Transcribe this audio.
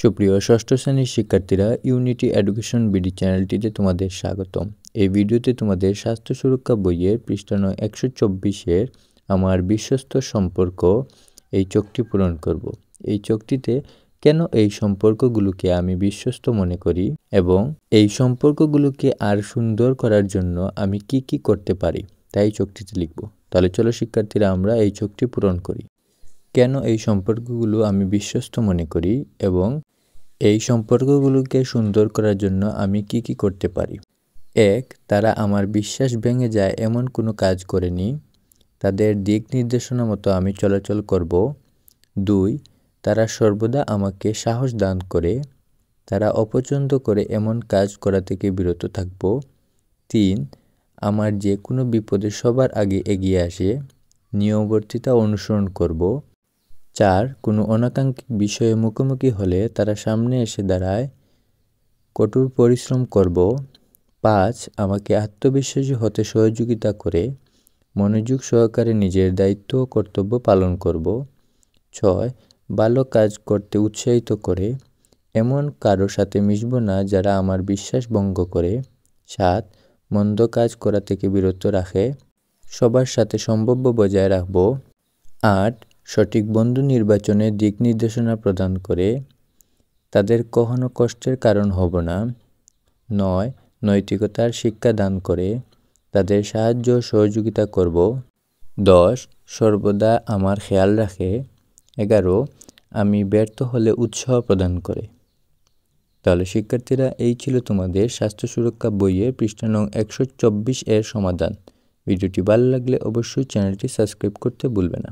সুপ্রিয় ষষ্ঠ শ্রেণীর শিক্ষার্থীরা, ইউনিটি এডুকেশন বিডি চ্যানেলটিতে তোমাদের স্বাগতম। এই ভিডিওতে তোমাদের স্বাস্থ্য সুরক্ষা বইয়ের পৃষ্ঠা নং 124-এর আমার বিশ্বস্ত সম্পর্ক এই চকটি পূরণ করব। এই চকটিতে কেন এই সম্পর্কগুলোকে আমি বিশ্বস্ত মনে করি এবং এই সম্পর্কগুলোকে আর সুন্দর করার জন্য আমি কি কি করতে পারি তাই চকটিতে লিখব। তাহলে চলো শিক্ষার্থীরা, আমরা এই চকটি পূরণ করি। কেন এই সম্পর্কগুলো আমি বিশ্বস্ত মনে করি এবং এই সম্পর্কগুলোকে সুন্দর করার জন্য আমি কি কি করতে পারি। 1. তারা আমার বিশ্বাস ভেঙে যায় এমন কোনো কাজ করেনি। তাদের দিক নির্দেশনা মতো আমি চলাচল করব। 2. তারা সর্বদা আমাকে সাহস দান করে। তারা অপছন্দ করে এমন কাজ করা থেকে বিরত থাকব। 3. আমার যে কোনো বিপদে সবার আগে এগিয়ে আসে। নিয়মবর্তিতা অনুসরণ করব। 4. কোনো অনাকাঙ্ক্ষিত বিষয়ে মুখোমুখি হলে তারা সামনে এসে দাঁড়ায়। কঠোর পরিশ্রম করব। 5. আমাকে আত্মবিশ্বাসী হতে সহযোগিতা করে। মনোযোগ সহকারে নিজের দায়িত্ব ও কর্তব্য পালন করব। 6. ভালো কাজ করতে উৎসাহিত করে। এমন কারো সাথে মিশব না যারা আমার বিশ্বাস ভঙ্গ করে। 7. মন্দ কাজ করা থেকে বিরত রাখে। সবার সাথে সম্ভাব্য বজায় রাখব। 8. সঠিক বন্ধু নির্বাচনে দিক নির্দেশনা প্রদান করে। তাদের কখনো কষ্টের কারণ হব না। 9. নৈতিকতার শিক্ষা দান করে। তাদের সাহায্য সহযোগিতা করব। 10. সর্বদা আমার খেয়াল রাখে। 11. আমি ব্যর্থ হলে উৎসাহ প্রদান করে। তাহলে শিক্ষার্থীরা, এই ছিল তোমাদের স্বাস্থ্য সুরক্ষা বইয়ের পৃষ্ঠা নং 124-এর সমাধান। ভিডিওটি ভালো লাগলে অবশ্যই চ্যানেলটি সাবস্ক্রাইব করতে ভুলবে না।